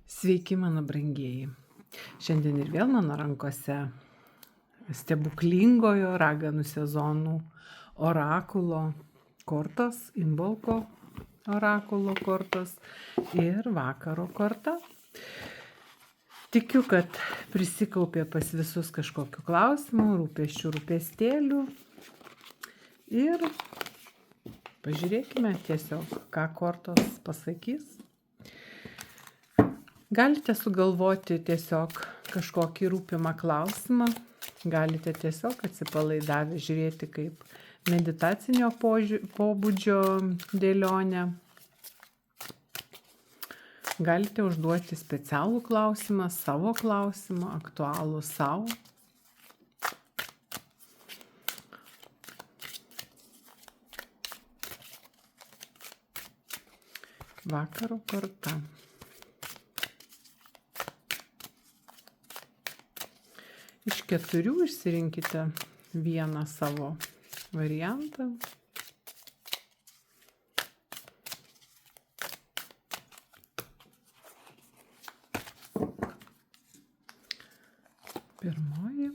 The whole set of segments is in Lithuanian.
Sveiki, mano brangieji. Šiandien ir vėl mano rankose stebuklingojo raganų sezonų orakulo kortos, Imbolko orakulo kortos ir vakaro korta. Tikiu, kad prisikaupė pas visus kažkokiu klausimu, rūpesčių, rūpestėlių. Ir pažiūrėkime tiesiog, ką kortos pasakys. Galite sugalvoti tiesiog kažkokį rūpimą klausimą, galite tiesiog atsipalaidavę žiūrėti kaip meditacinio pobūdžio dėlionę. Galite užduoti specialų klausimą, savo klausimą, aktualų savo. Vakaro korta. Iš 4 išsirinkite vieną savo variantą. Pirmoji,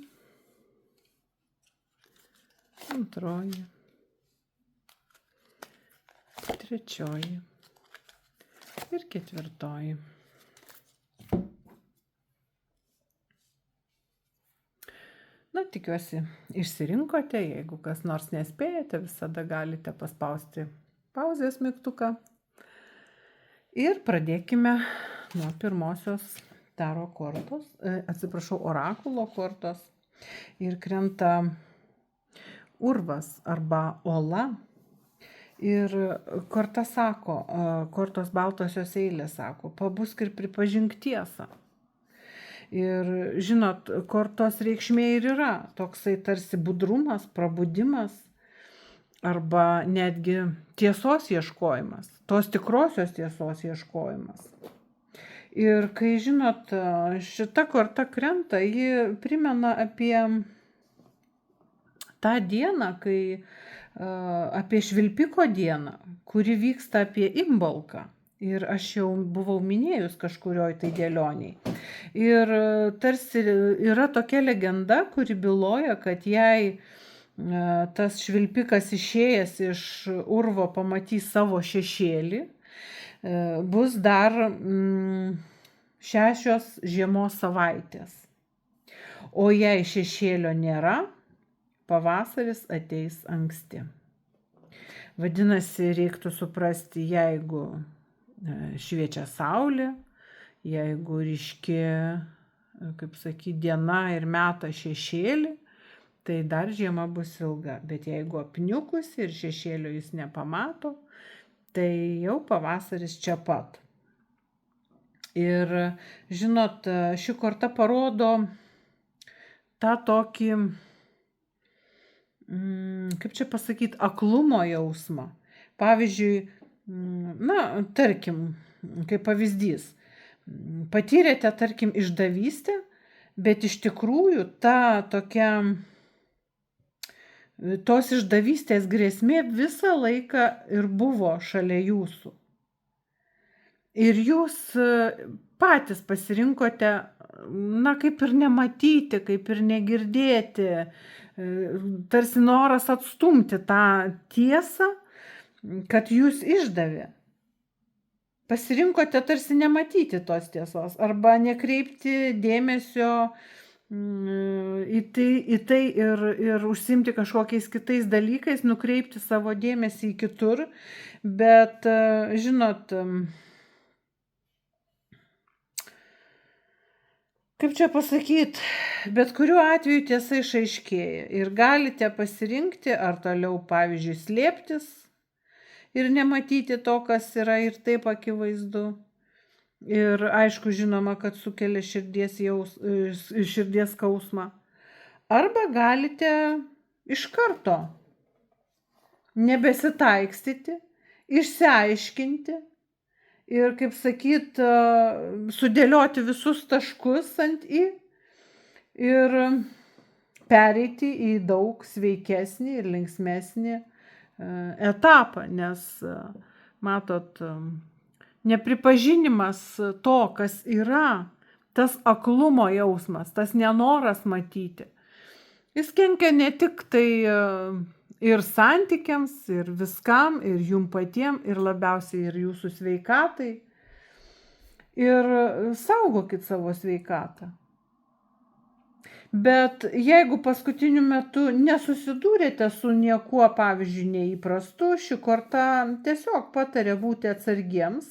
antroji, trečioji ir ketvirtoji. Tikiuosi, išsirinkote, jeigu kas nors nespėjate, visada galite paspausti pauzės mygtuką. Ir pradėkime nuo pirmosios taro kortos, orakulo kortos. Ir krenta urvas arba ola. Ir korta sako, kortos baltosios eilės sako, pabusk ir pripažink tiesą. Ir žinot, kortos reikšmė ir yra toksai tarsi budrumas, prabudimas arba netgi tiesos ieškojimas, tos tikrosios tiesos ieškojimas. Ir kai žinot, šita korta krenta, ji primena apie tą dieną, apie švilpiko dieną, kuri vyksta apie Imbolką. Ir aš jau buvau minėjus kažkurioj tai dėlioniai. Ir tarsi yra tokia legenda, kuri byloja, kad jei tas švilpikas išėjęs iš urvo pamatys savo šešėlį, bus dar 6 žiemos savaitės. O jei šešėlio nėra, pavasaris ateis anksti. Vadinasi, reiktų suprasti, jeigu šviečia saulė, jeigu ryški, kaip sakyti, diena ir meta šešėlį, tai dar žiema bus ilga. Bet jeigu apniukus ir šešėlio jis nepamato, tai jau pavasaris čia pat. Ir žinot, ši korta parodo tą tokį, kaip čia pasakyti, aklumo jausmą. Pavyzdžiui, tarkim, kaip pavyzdys, patyrėte, tarkim, išdavystę, bet iš tikrųjų tos išdavystės grėsmė visą laiką ir buvo šalia jūsų. Ir jūs patys pasirinkote, kaip ir nematyti, kaip ir negirdėti, tarsi noras atstumti tą tiesą, kad jūs išdavė. Pasirinkote tarsi nematyti tos tiesos arba nekreipti dėmesio į tai ir užsiimti kažkokiais kitais dalykais, nukreipti savo dėmesį į kitur. Bet, žinot, kaip čia pasakyti, bet kuriuo atveju tiesa išaiškėja ir galite pasirinkti, ar toliau, pavyzdžiui, slėptis ir nematyti to, kas yra ir taip akivaizdu. Ir aišku, žinoma, kad sukelia širdies skausmą. Arba galite iš karto nebesitaikstyti, išsiaiškinti ir, kaip sakyt, sudėlioti visus taškus ant i ir pereiti į daug sveikesnį ir linksmesnį etapą, nes matot, nepripažinimas to, kas yra, tas aklumo jausmas, tas nenoras matyti, jis kenkia ne tik tai ir santykiams, ir viskam, ir jum patiem, ir labiausiai ir jūsų sveikatai. Ir saugokit savo sveikatą. Bet jeigu paskutiniu metu nesusidūrėte su niekuo, pavyzdžiui, neįprastu, ši korta tiesiog pataria būti atsargiems,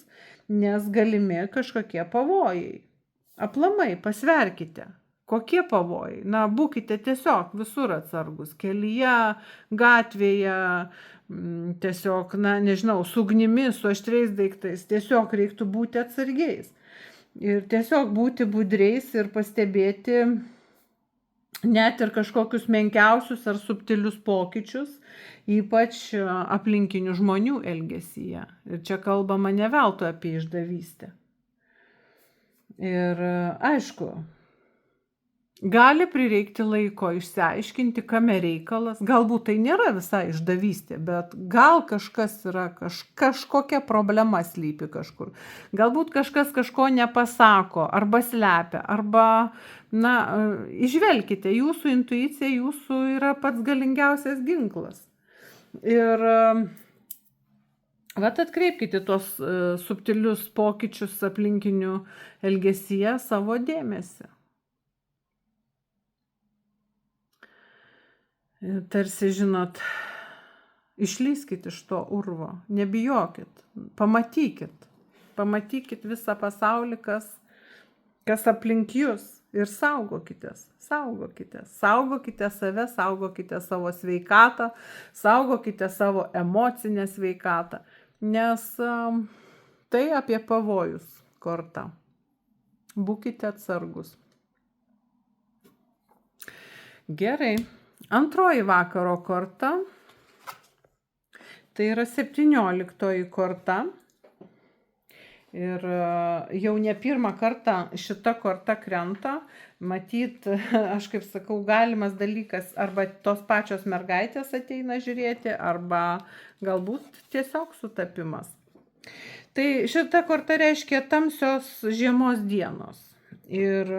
nes galimi kažkokie pavojai. Aplamai pasverkite, kokie pavojai. Na, būkite tiesiog visur atsargus, kelyje, gatvėje, tiesiog, na, nežinau, su ugnimi, su aštriais daiktais, tiesiog reiktų būti atsargiais. Ir tiesiog būti budriais ir pastebėti net ir kažkokius menkiausius ar subtilius pokyčius, ypač aplinkinių žmonių elgesyje. Ir čia kalbama ne veltui apie išdavystę. Ir aišku, gali prireikti laiko išsiaiškinti, kame reikalas. Galbūt tai nėra visai išdavystė, bet gal kažkas yra, kažkokia problema slypi kažkur. Galbūt kažkas kažko nepasako, arba slepia, arba, na, išvelkite, jūsų intuicija, jūsų yra pats galingiausias ginklas. Ir vat atkreipkite tuos subtilius pokyčius aplinkinių elgesyje savo dėmesį. Tarsi, žinot, išlyskit iš to urvo, nebijokit, pamatykit visą pasaulį, kas aplink jūs ir saugokitės, saugokite save, saugokite savo sveikatą, saugokite savo emocinę sveikatą, nes tai apie pavojus korta. Būkite atsargus. Gerai. Antroji vakaro korta, tai yra 17 korta ir jau ne pirmą kartą šita korta krenta, matyt, aš kaip sakau, galimas dalykas, arba tos pačios mergaitės ateina žiūrėti, arba galbūt tiesiog sutapimas. Tai šita korta reiškia tamsios žiemos dienos ir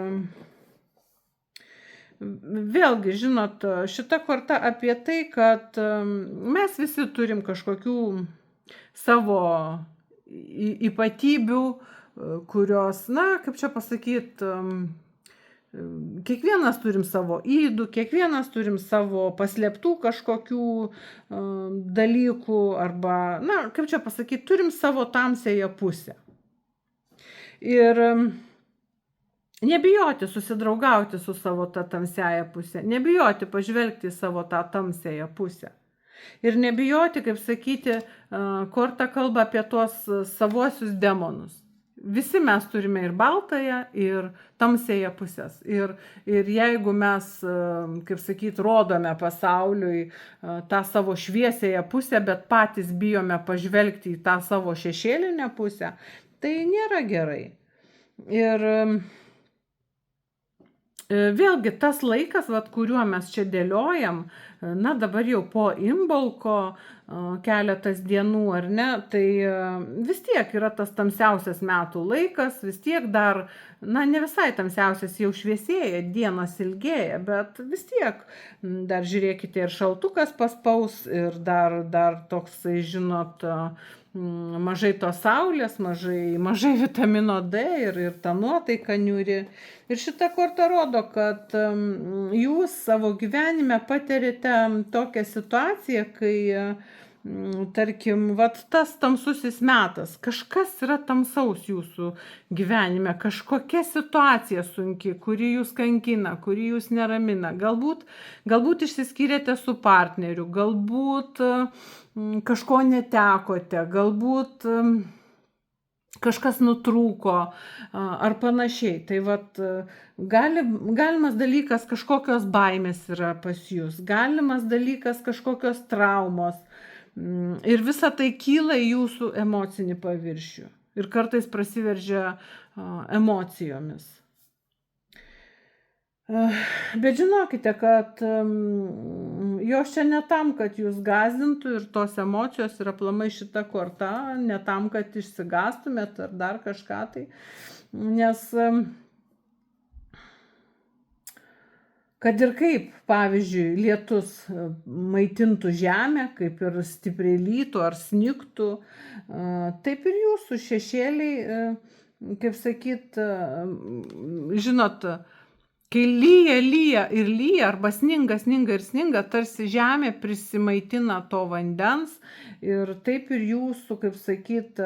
vėlgi, žinot, šita korta apie tai, kad mes visi turim kažkokių savo ypatybių, kurios, na, kaip čia pasakyti, kiekvienas turim savo ydų, kiekvienas turim savo paslėptų kažkokių dalykų, arba, na, kaip čia pasakyti, turim savo tamsiąją pusę. Ir nebijoti susidraugauti su savo tą tamsiąją pusę, nebijoti pažvelgti į savo tą tamsiąją pusę. Ir nebijoti, kaip sakyti, korta kalba apie tuos savuosius demonus. Visi mes turime ir baltąją, ir tamsiąją pusės. Ir jeigu mes, kaip sakyti, rodome pasauliui tą savo šviesiąją pusę, bet patys bijome pažvelgti į tą savo šešėlinę pusę, tai nėra gerai. Ir vėlgi tas laikas, kuriuo mes čia dėliojam, na dabar jau po Imbolko keletas dienų, ar ne, tai vis tiek yra tas tamsiausias metų laikas, vis tiek dar, na ne visai tamsiausias, jau šviesėja, dienos ilgėja, bet vis tiek dar žiūrėkite ir šaltukas paspaus ir dar toksai, žinot, mažai tos saulės, mažai vitamino D ir ta nuotaika niūri. Ir šita korta rodo, kad jūs savo gyvenime patirite tokią situaciją, kai, tarkim, tas tamsusis metas, kažkas yra tamsaus jūsų gyvenime, kažkokia situacija sunki, kuri jūs kankina, kuri jūs neramina. Galbūt išsiskyrėte su partneriu, galbūt kažko netekote, galbūt kažkas nutrūko ar panašiai. Tai galimas dalykas kažkokios baimės yra pas jūs, galimas dalykas kažkokios traumos. Ir visa tai kyla į jūsų emocinį paviršių ir kartais prasiveržia emocijomis. Bet žinokite, kad jos čia ne tam, kad jūs gąsdintų ir tos emocijos ir aplamai šita korta, ne tam, kad išsigastumėt ar dar kažką tai, nes kad ir kaip, pavyzdžiui, lietus maitintų žemę, kaip ir stipriai lytų ar snigtų, taip ir jūsų šešėliai, kaip sakyt, žinot, kai lyja ir lyja, arba sninga ir sninga, tarsi žemė prisimaitina to vandens ir taip ir jūsų, kaip sakyt,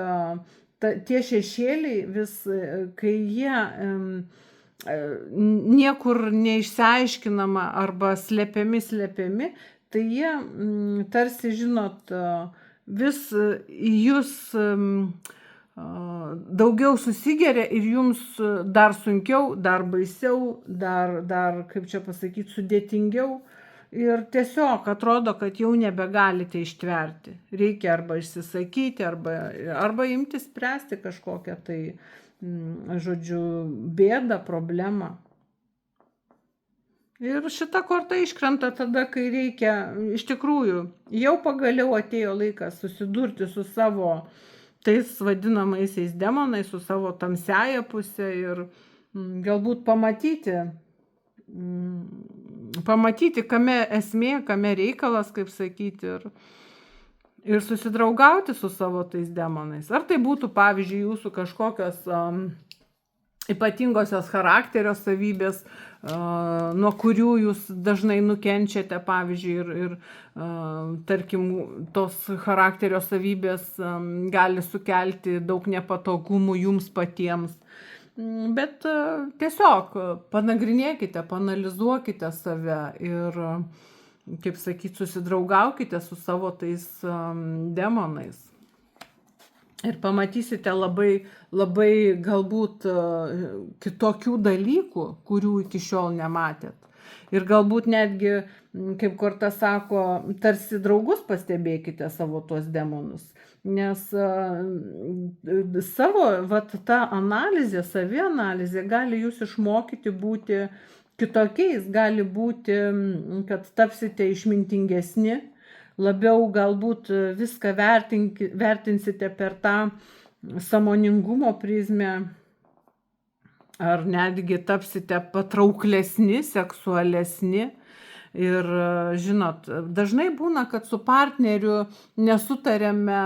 tie šešėliai vis, kai jie niekur neišsiaiškinama arba slepiami, tai jie tarsi, žinot, vis į jūs daugiau susigeria ir jums dar sunkiau, dar baisiau, dar kaip čia pasakyti, sudėtingiau. Ir tiesiog atrodo, kad jau nebegalite ištverti. Reikia arba išsisakyti, arba imti spręsti kažkokią tai, žodžiu, bėdą, problemą. Ir šita korta iškrenta tada, kai reikia, iš tikrųjų, jau pagaliau atėjo laikas susidurti su savo tais vadinamaisiais demonais, su savo tamsiaja pusė ir galbūt pamatyti, kame esmė, kame reikalas, kaip sakyti, ir susidraugauti su savo tais demonais. Ar tai būtų, pavyzdžiui, jūsų kažkokios ypatingosios charakterio savybės, nuo kurių jūs dažnai nukenčiate, pavyzdžiui, ir tarkim, tos charakterio savybės gali sukelti daug nepatogumų jums patiems. Bet tiesiog panagrinėkite, panalizuokite save ir, kaip sakyti, susidraugaukite su savo tais demonais. Ir pamatysite labai, labai galbūt kitokių dalykų, kurių iki šiol nematėt. Ir galbūt netgi, kaip korta sako, tarsi draugus pastebėkite savo tuos demonus. Nes savo, ta analizė, savianalizė gali jūs išmokyti būti kitokiais, gali būti, kad tapsite išmintingesni, labiau galbūt viską vertinsite per tą sąmoningumo prizmę, ar netgi tapsite patrauklesni, seksualesni. Ir žinot, dažnai būna, kad su partneriu nesutariame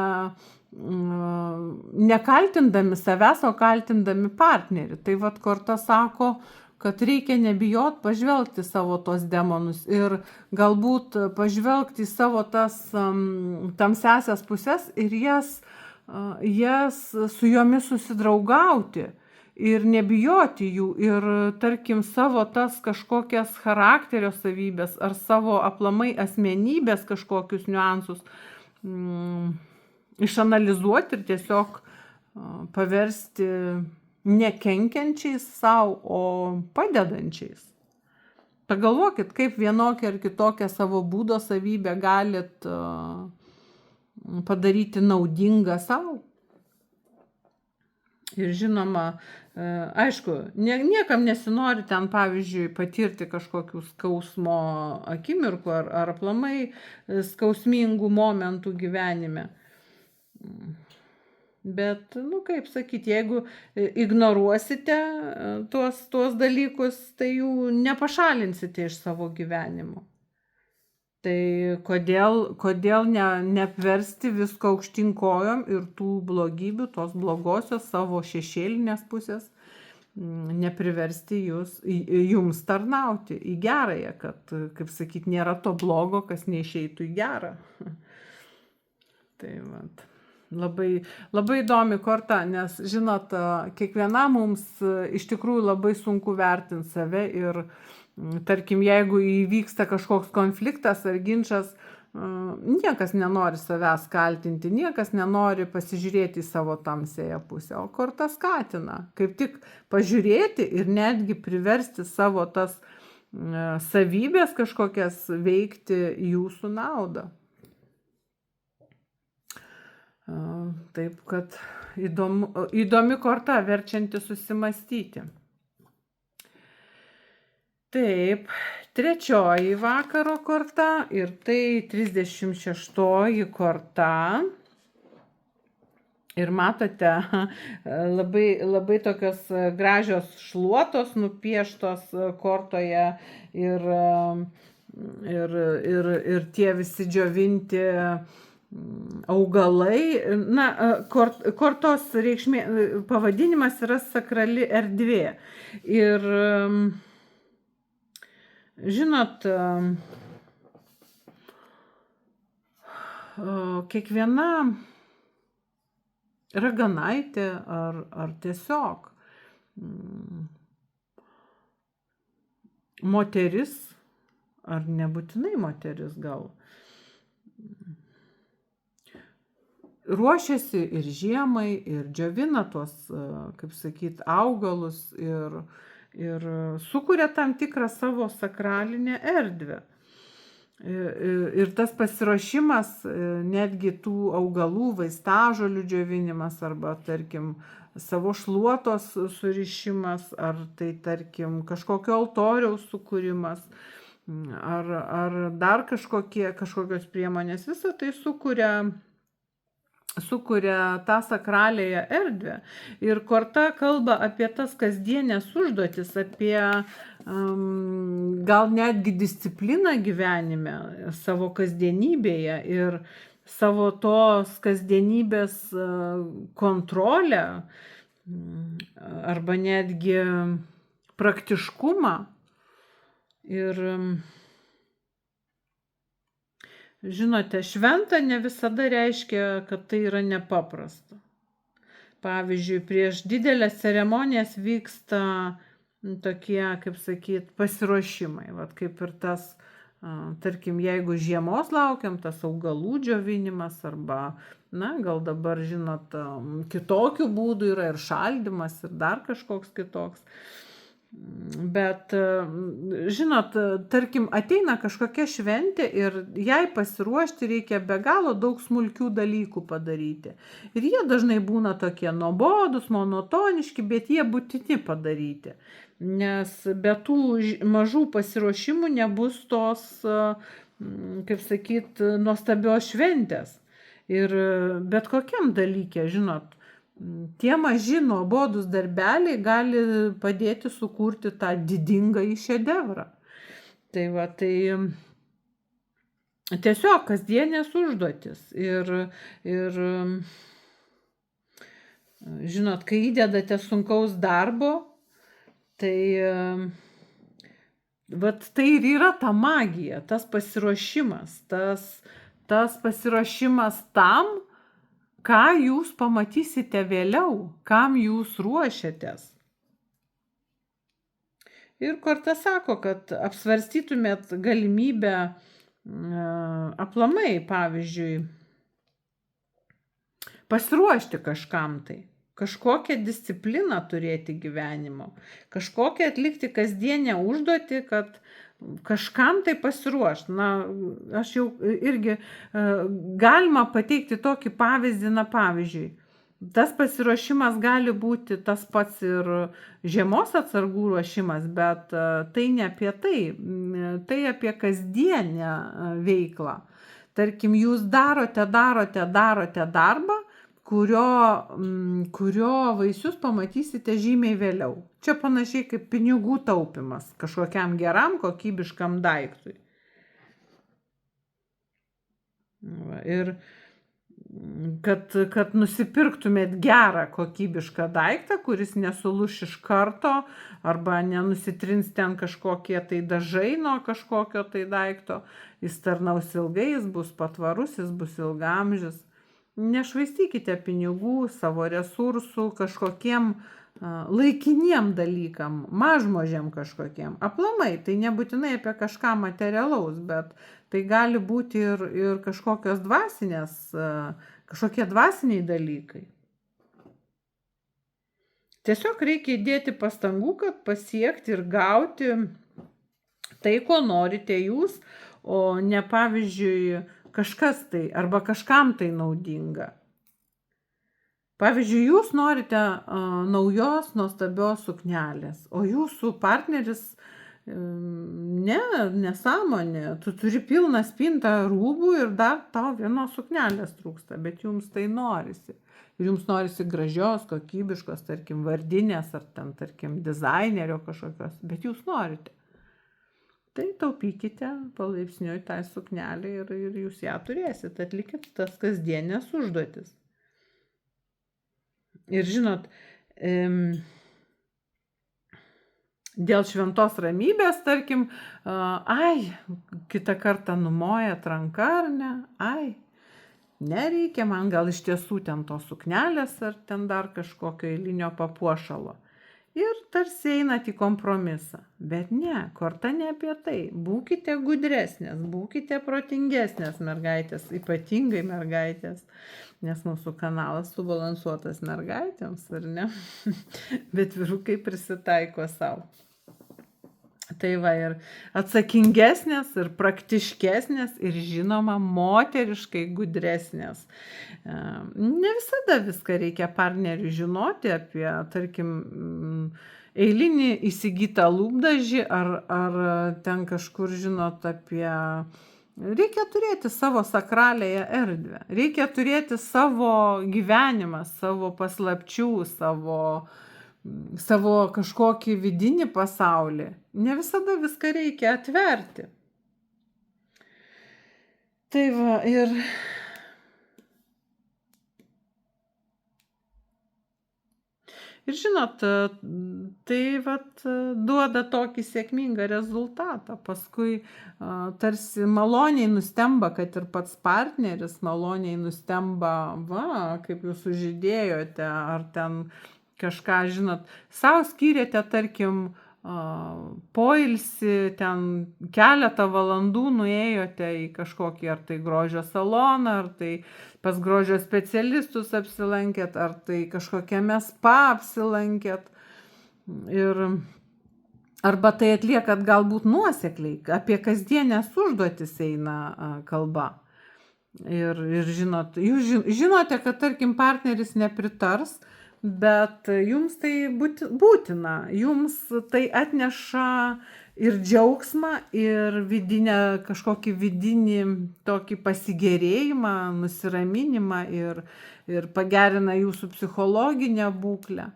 nekaltindami savęs, o kaltindami partnerį. Tai korta sako, kad reikia nebijot pažvelgti savo tos demonus ir galbūt pažvelgti į savo tas tamsiasias pusės ir jas su jomis susidraugauti. Ir nebijoti jų, ir tarkim savo tas kažkokias charakterio savybės ar savo aplamai asmenybės kažkokius niuansus išanalizuoti ir tiesiog paversti nekenkiančiais savo, o padedančiais. Pagalvokit, kaip vienokią ar kitokią savo būdo savybę galit padaryti naudingą savo. Ir žinoma, aišku, niekam nesinori ten, pavyzdžiui, patirti kažkokių skausmo akimirkų ar aplamai skausmingų momentų gyvenime. Bet, kaip sakyti, jeigu ignoruosite tuos dalykus, tai jų nepašalinsite iš savo gyvenimo. Tai kodėl neapversti visko aukštyn kojom ir tų blogybių, tos blogosios savo šešėlinės pusės, nepriversti jums tarnauti į gerąją, kad, kaip sakyti, nėra to blogo, kas neišeitų į gerą. Tai labai, labai įdomi korta, nes, žinot, kiekvienam mums iš tikrųjų labai sunku vertinti save ir tarkim, jeigu įvyksta kažkoks konfliktas ar ginčas, niekas nenori savęs kaltinti, niekas nenori pasižiūrėti į savo tamsiąją pusę, o korta skatina kaip tik pažiūrėti ir netgi priversti savo tas savybės kažkokias veikti jūsų naudą. Taip, kad įdomi korta, verčianti susimastyti. Taip, trečioji vakaro korta ir tai 36 korta. Ir matote, labai tokios gražios šluotos nupieštos kortoje ir tie visi džiovinti augalai. Na, kortos reikšmė, pavadinimas yra sakrali erdvė. Ir žinot, kiekviena raganaitė ar tiesiog moteris, ar nebūtinai moteris gal, ruošiasi ir žiemai, ir džiovina tuos, kaip sakyt, augalus ir sukuria tam tikrą savo sakralinę erdvę. Ir tas pasiruošimas, netgi tų augalų, vaistažolių džiovinimas arba, tarkim, savo šluotos surišimas, ar tai, tarkim, kažkokio altoriaus sukūrimas, ar dar kažkokios priemonės, visą tai sukuria tą sakraliąją erdvę. Ir korta kalba apie tas kasdienės užduotis, apie gal netgi discipliną gyvenime, savo kasdienybėje ir savo tos kasdienybės kontrolę arba netgi praktiškumą. Ir žinote, šventa ne visada reiškia, kad tai yra nepaprasta. Pavyzdžiui, prieš didelės ceremonijas vyksta tokie, kaip sakyt, pasiruošimai. Vat kaip ir tas, tarkim, jeigu žiemos laukiam, tas augalų džiovinimas arba, na, gal dabar, žinot, kitokių būdų yra ir šaldymas ir dar kažkoks kitoks. Bet, žinot, tarkim, ateina kažkokia šventė ir jai pasiruošti reikia be galo daug smulkių dalykų padaryti. Ir jie dažnai būna tokie nuobodūs, monotoniški, bet jie būtini padaryti. Nes be tų mažų pasiruošimų nebus tos, kaip sakyt, nuostabios šventės. Ir bet kokiam dalykė, žinot, tie maži nuobodūs darbeliai gali padėti sukurti tą didingąjį šedevrą. Tai va, tai tiesiog kasdienės užduotis. Ir žinot, kai įdedate sunkaus darbo, tai vat tai ir yra ta magija, tas pasiruošimas, tas pasiruošimas tam, ką jūs pamatysite vėliau, kam jūs ruošiatės. Ir korta sako, kad apsvarstytumėt galimybę aplamai, pavyzdžiui, pasiruošti kažkam tai, kažkokią discipliną turėti gyvenimo, kažkokią atlikti kasdienę užduotį, kad kažkam tai pasiruošti. Na, aš jau irgi galima pateikti tokį pavyzdį, na, pavyzdžiui, tas pasiruošimas gali būti tas pats ir žiemos atsargų ruošimas, bet tai ne apie tai, tai apie kasdienę veiklą. Tarkim, jūs darote darbą, kurio vaisius pamatysite žymiai vėliau. Čia panašiai kaip pinigų taupimas kažkokiam geram, kokybiškam daiktui. Ir kad nusipirktumėt gerą kokybišką daiktą, kuris nesulūš iš karto arba nenusitrins ten kažkokie tai dažai nuo kažkokio tai daikto, jis tarnaus ilgai, jis bus patvarus, jis bus ilgaamžis. Nešvaistykite pinigų, savo resursų kažkokiem laikiniem dalykam, mažmožiam kažkokiem. Aplamai, tai nebūtinai apie kažką materialaus, bet tai gali būti ir kažkokios dvasinės, kažkokie dvasiniai dalykai. Tiesiog reikia įdėti pastangų, kad pasiekti ir gauti tai, ko norite jūs, o ne, pavyzdžiui, kažkas tai arba kažkam tai naudinga. Pavyzdžiui, jūs norite naujos nuostabios suknelės, o jūsų partneris Ne, nesąmonė. Tu turi pilną spintą rūbų ir dar tau vienos suknelės trūksta, bet jums tai norisi. Ir jums norisi gražios, kokybiškos, tarkim, vardinės ar ten, tarkim, dizainerio kažkokios, bet jūs norite. Tai taupykite palaipsniui tą suknelę ir jūs ją turėsit. Atlikit tas kasdienės užduotis. Ir žinot, dėl šventos ramybės, tarkim, kitą kartą numojat ranką ar ne, nereikia man gal iš tiesų ten tos suknelės ar ten dar kažkokio eilinio papuošalo. Ir tarsi einat į kompromisą. Bet ne, korta ne apie tai. Būkite gudresnės, būkite protingesnės mergaitės, ypatingai mergaitės, nes mūsų kanalas subalansuotas mergaitėms, ar ne? Bet vyrukai prisitaiko savo. Tai va, ir atsakingesnės, ir praktiškesnės, ir žinoma, moteriškai gudresnės. Ne visada viską reikia partneriui žinoti apie, tarkim, eilinį įsigytą lūpdažį, ar ten kažkur žinot apie... Reikia turėti savo sakraliąją erdvę, reikia turėti savo gyvenimą, savo paslapčių, savo kažkokį vidinį pasaulį. Ne visada viską reikia atverti. Tai va, ir žinot, tai vat duoda tokį sėkmingą rezultatą. Paskui tarsi maloniai nustemba, kad ir pats partneris maloniai nustemba, kaip jūs sužydėjote, ar ten kažką, žinot, savo skyrėte, tarkim, poilsį, ten keletą valandų nuėjote į kažkokį ar tai grožio saloną, ar tai pas grožio specialistus apsilankėt, ar tai kažkokiame spa apsilankėt. Arba tai atliekat galbūt nuosekliai, apie kasdienės užduotis eina kalba. Ir žinot, jūs žinote, kad tarkim partneris nepritars, bet jums tai būtina, jums tai atneša ir džiaugsmą, ir kažkokį vidinį tokį pasigėrėjimą, nusiraminimą ir pagerina jūsų psichologinę būklę.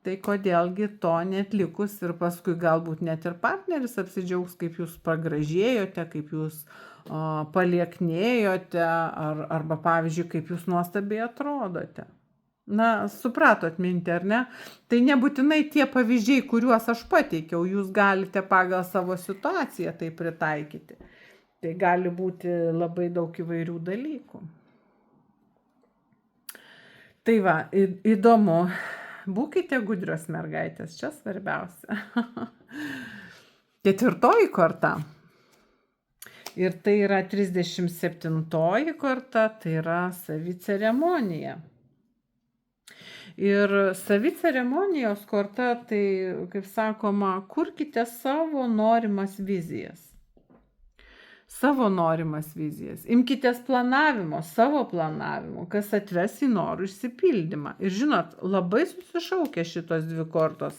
Tai kodėlgi to neatlikus ir paskui galbūt net ir partneris apsidžiaugs, kaip jūs pagražėjote, kaip jūs palieknėjote, arba pavyzdžiui, kaip jūs nuostabiai atrodote. Na, supratot mintį, ar ne? Tai nebūtinai tie pavyzdžiai, kuriuos aš pateikiau, jūs galite pagal savo situaciją tai pritaikyti. Tai gali būti labai daug įvairių dalykų. Tai va, įdomu. Būkite gudrios mergaitės, čia svarbiausia. 4. korta. Ir tai yra 37. korta, tai yra saviceremonija. Ir saviceremonijos korta, tai, kaip sakoma, kurkite savo norimas vizijas. Savo norimas vizijas. Imkitės planavimo, savo planavimo, kas atves į norų išsipildymą. Ir žinot, labai susišaukia šitos 2 kortos.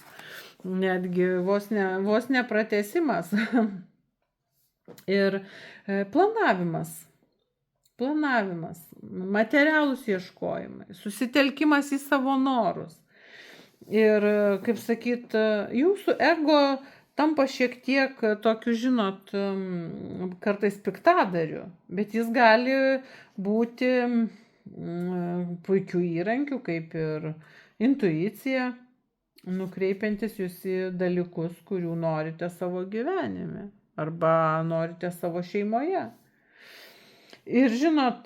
Netgi vos ne pratęsimas. Ir planavimas, materialūs ieškojimai, susitelkimas į savo norus. Ir, kaip sakyt, jūsų ego tampa šiek tiek tokiu, žinot, kartais piktadariu, bet jis gali būti puikių įrankių, kaip ir intuicija, nukreipiantis jūs į dalykus, kurių norite savo gyvenime arba norite savo šeimoje. Ir žinot,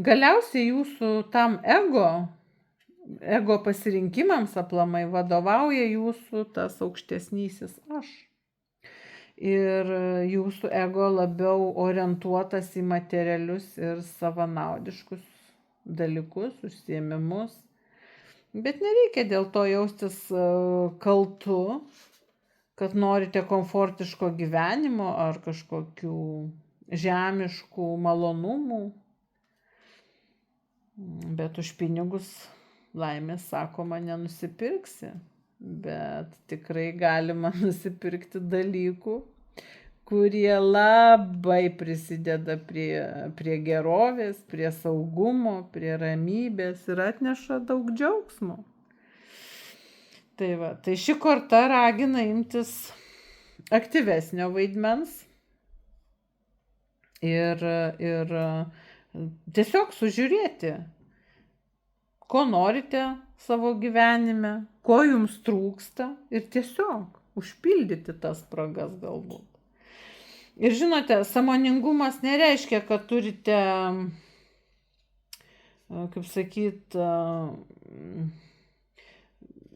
galiausiai jūsų tam ego pasirinkimams aplamai vadovauja jūsų tas aukštesnysis aš. Ir jūsų ego labiau orientuotas į materialius ir savanaudiškus dalykus, užsiėmimus. Bet nereikia dėl to jaustis kaltu, kad norite komfortiško gyvenimo ar kažkokių žemiškų malonumų. Bet už pinigus laimės, sakoma, nenusipirksi. bet tikrai galima nusipirkti dalykų, kurie labai prisideda prie gerovės, prie saugumo, prie ramybės ir atneša daug džiaugsmo. Tai ši korta ragina imtis aktyvesnio vaidmens ir tiesiog sužiūrėti, ko norite savo gyvenime, ko jums trūksta ir tiesiog užpildyti tas spragas galbūt. Ir žinote, sąmoningumas nereiškia, kad turite, kaip sakyt,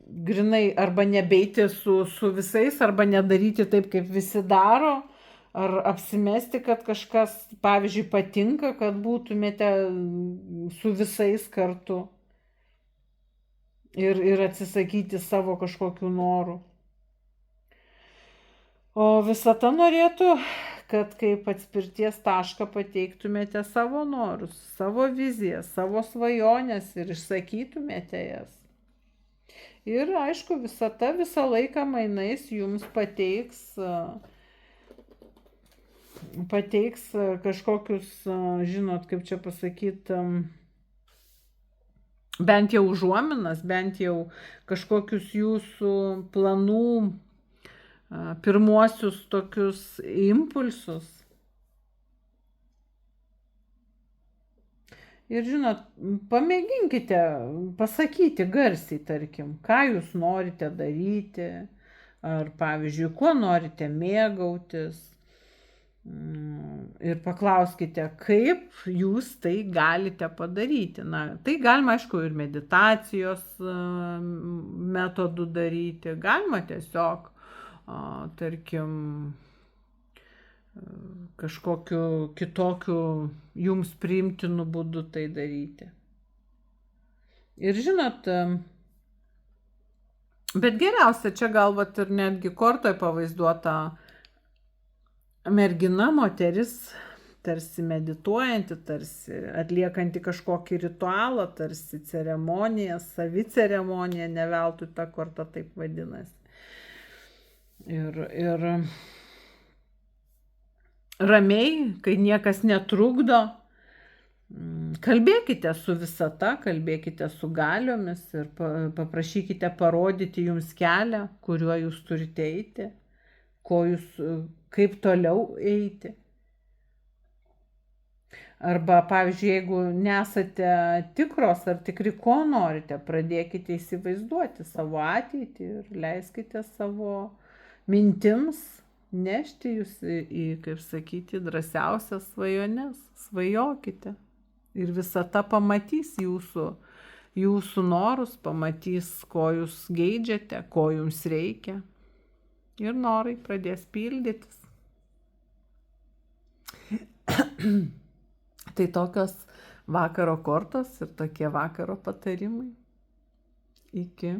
grinai arba nebeiti su visais, arba nedaryti taip, kaip visi daro, ar apsimesti, kad kažkas, pavyzdžiui, patinka, kad būtumėte su visais kartu ir atsisakyti savo kažkokių norų. O visata norėtų, kad kaip atspirties tašką pateiktumėte savo norus, savo vizijas, savo svajonės ir išsakytumėte jas. Ir aišku, visata visą laiką mainais jums pateiks kažkokius, žinot, kaip čia pasakyti, bent jau užuominas, bent jau kažkokius jūsų planų pirmuosius tokius impulsus. Ir žinot, pamėginkite pasakyti garsiai, tarkim, ką jūs norite daryti, ar pavyzdžiui, kuo norite mėgautis. Ir paklauskite, kaip jūs tai galite padaryti. Na, tai galima, aišku, ir meditacijos metodų daryti. Galima tiesiog, tarkim, kažkokiu kitokiu jums priimtinu būdu tai daryti. Ir žinot, bet geriausia čia galvat ir netgi kortoje pavaizduota mergina, moteris, tarsi medituojanti, tarsi atliekanti kažkokį ritualą, tarsi ceremoniją, saviceremoniją, ne veltui ta korta taip vadinasi. Ir ramiai, kai niekas netrukdo, kalbėkite su visata, kalbėkite su galiomis ir paprašykite parodyti jums kelią, kuriuo jūs turite eiti, kaip toliau eiti. Arba, pavyzdžiui, jeigu nesate tikros ar tikri, ko norite, pradėkite įsivaizduoti savo ateitį ir leiskite savo mintims nešti jūs į, kaip sakyti, drąsiausias svajones. Svajokite. Ir visata pamatys jūsų norus, pamatys, ko jūs geidžiate, ko jums reikia. Ir norai pradės pildytis. Tai tokios vakaro kortos ir tokie vakaro patarimai. Iki.